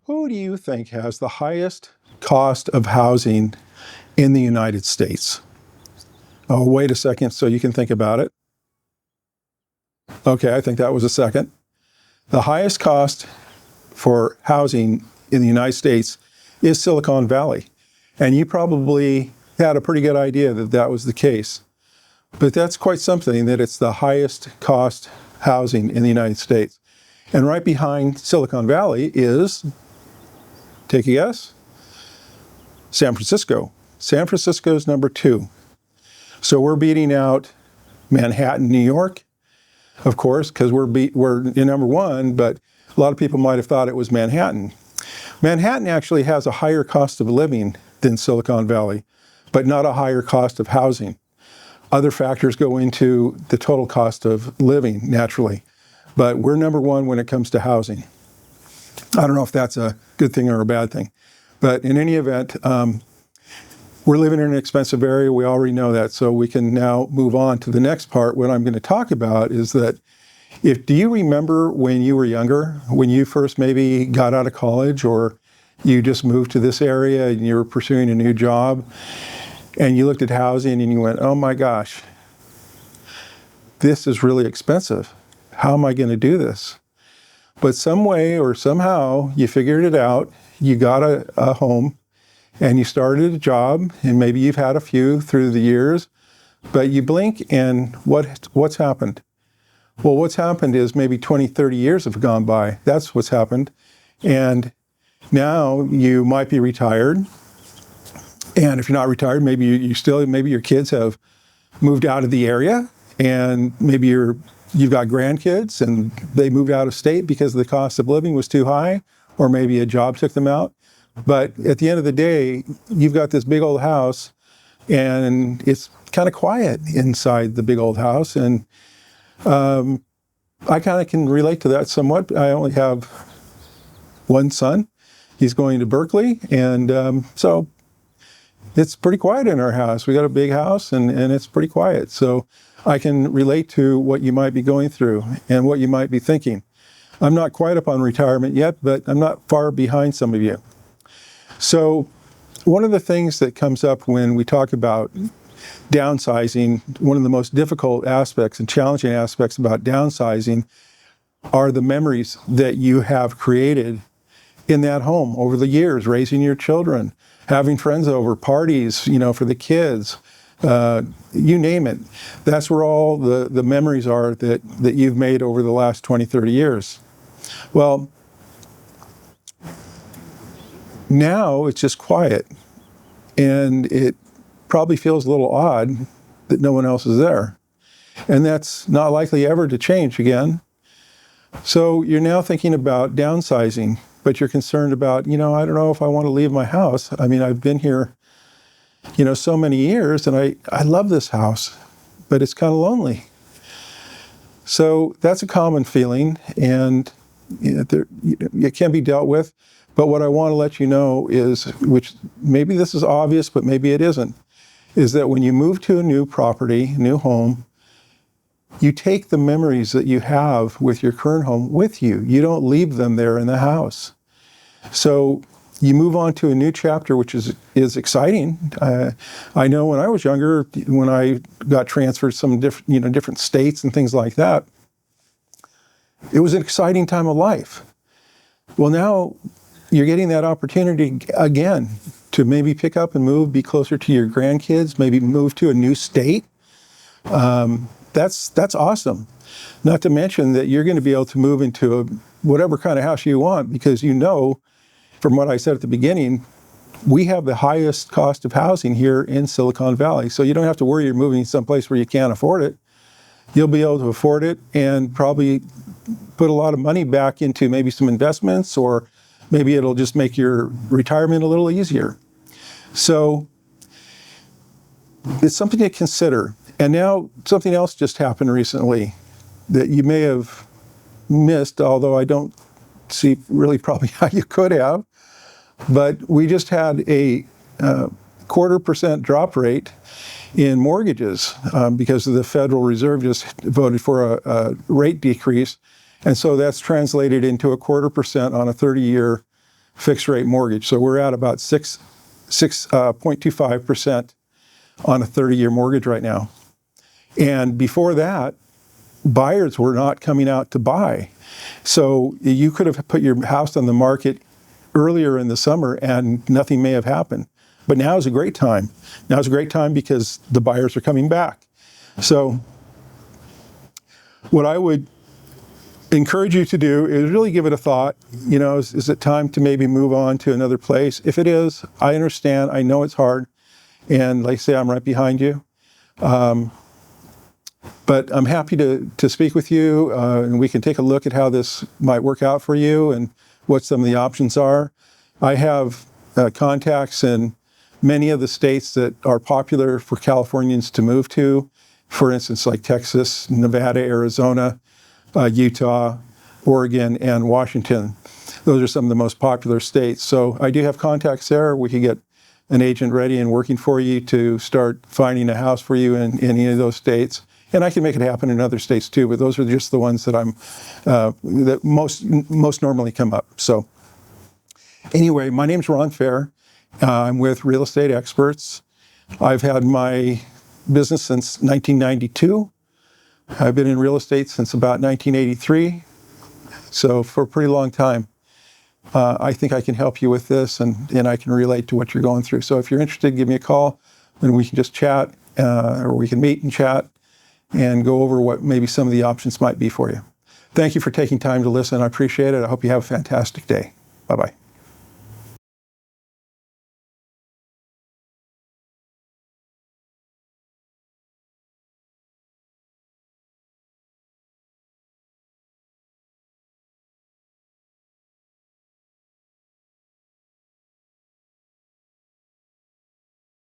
Who do you think has the highest cost of housing in the United States? Oh, wait a second, so you can think about it. Okay, I think that was a second. The highest cost for housing in the United States is Silicon Valley. And you probably had a pretty good idea that that was the case. But that's quite something, that it's the highest cost housing in the United States. And right behind Silicon Valley is, take a guess, San Francisco. San Francisco's number 2. So we're beating out Manhattan, New York, of course, because we're in number 1, but a lot of people might have thought it was Manhattan. Manhattan actually has a higher cost of living than Silicon Valley, but not a higher cost of housing. Other factors go into the total cost of living, naturally, but we're number 1 when it comes to housing. I don't know if that's a good thing or a bad thing, but in any event, we're living in an expensive area. We already know that, so we can now move on to the next part. What I'm going to talk about is that do you remember when you were younger, when you first maybe got out of college, or you just moved to this area and you were pursuing a new job, and you looked at housing and you went, oh my gosh, this is really expensive. How am I going to do this? But some way or somehow you figured it out, you got a home, and you started a job, and maybe you've had a few through the years, but you blink and what's happened? Well, what's happened is maybe 20, 30 years have gone by. That's what's happened. And now you might be retired. And if you're not retired, maybe maybe your kids have moved out of the area, and maybe you've got grandkids and they moved out of state because the cost of living was too high, or maybe a job took them out. But at the end of the day, you've got this big old house, and it's kind of quiet inside the big old house. And I kind of can relate to that somewhat. I only have one son. He's going to Berkeley, and so it's pretty quiet in our house. We got a big house, and it's pretty quiet. So I can relate to what you might be going through and what you might be thinking. I'm not quite up on retirement yet, but I'm not far behind some of you. So one of the things that comes up when we talk about downsizing, one of the most difficult aspects and challenging aspects about downsizing are the memories that you have created in that home over the years, raising your children, having friends over, parties, for the kids, you name it. That's where all the memories are that you've made over the last 20, 30 years. Well, now it's just quiet, and it probably feels a little odd that no one else is there. And that's not likely ever to change again. So you're now thinking about downsizing, but you're concerned about, I don't know if I want to leave my house. I mean, I've been here, so many years, and I love this house, but it's kind of lonely. So that's a common feeling, and it can be dealt with. But what I want to let you know is, which maybe this is obvious, but maybe it isn't, is that when you move to a new property, new home, you take the memories that you have with your current home with you. You don't leave them there in the house. So you move on to a new chapter, which is exciting. I know when I was younger, when I got transferred some different states and things like that, it was an exciting time of life. Well, now you're getting that opportunity again to maybe pick up and move, be closer to your grandkids, maybe move to a new state. That's awesome. Not to mention that you're going to be able to move into whatever kind of house you want, because from what I said at the beginning, we have the highest cost of housing here in Silicon Valley. So you don't have to worry you're moving someplace where you can't afford it. You'll be able to afford it and probably put a lot of money back into maybe some investments, or maybe it'll just make your retirement a little easier. So it's something to consider. And now something else just happened recently that you may have missed, although I don't see really probably how you could have. But we just had a 0.25% drop rate in mortgages because the Federal Reserve just voted for a rate decrease. And so that's translated into a 0.25% on a 30-year fixed rate mortgage. So we're at about 6.25% on a 30-year mortgage right now. And before that, buyers were not coming out to buy. So you could have put your house on the market earlier in the summer and nothing may have happened. But now is a great time. Now is a great time because the buyers are coming back. So what I would encourage you to do is really give it a thought. You know, is it time to maybe move on to another place? If it is, I understand. I know it's hard. And like I say, I'm right behind you. But I'm happy to speak with you, and we can take a look at how this might work out for you and what some of the options are. I have contacts in many of the states that are popular for Californians to move to. For instance, like Texas, Nevada, Arizona, Utah, Oregon, and Washington. Those are some of the most popular states. So I do have contacts there. We can get an agent ready and working for you to start finding a house for you in any of those states. And I can make it happen in other states too, but those are just the ones that that most normally come up. So anyway, my name's Ron Fair. I'm with Real Estate Experts. I've had my business since 1992. I've been in real estate since about 1983. So for a pretty long time. I think I can help you with this and I can relate to what you're going through. So if you're interested, give me a call and we can just chat or we can meet and chat and go over what maybe some of the options might be for you. Thank you for taking time to listen. I appreciate it. I hope you have a fantastic day. Bye-bye.